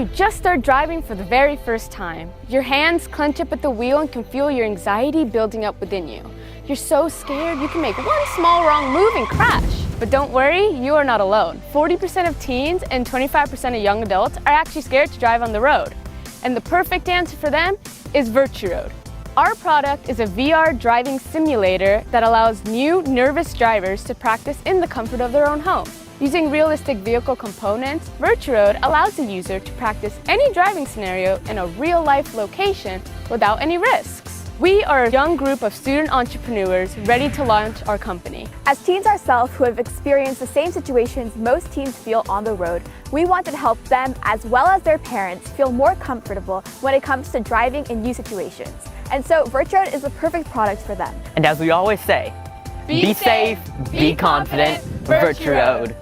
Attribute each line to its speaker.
Speaker 1: you just start driving for the very first time. Your hands clench up at the wheel and can feel your anxiety building up within you. You're so scared you can make one small wrong move and crash. But don't worry, you are not alone. 40% of teens and 25% of young adults are actually scared to drive on the road. And the perfect answer for them is VirtuRoad. Our product is a VR driving simulator that allows new, nervous drivers to practice in the comfort of their own home. Using realistic vehicle components, VirtuRoad allows the user to practice any driving scenario in a real-life location without any risks. We are a young group of student entrepreneurs ready to launch our company.
Speaker 2: As teens ourselves who have experienced the same situations most teens feel on the road, we wanted to help them as well as their parents feel more comfortable when it comes to driving in new situations. And so VirtuRoad is the perfect product for them.
Speaker 3: And as we always say, be safe, be confident, VirtuRoad.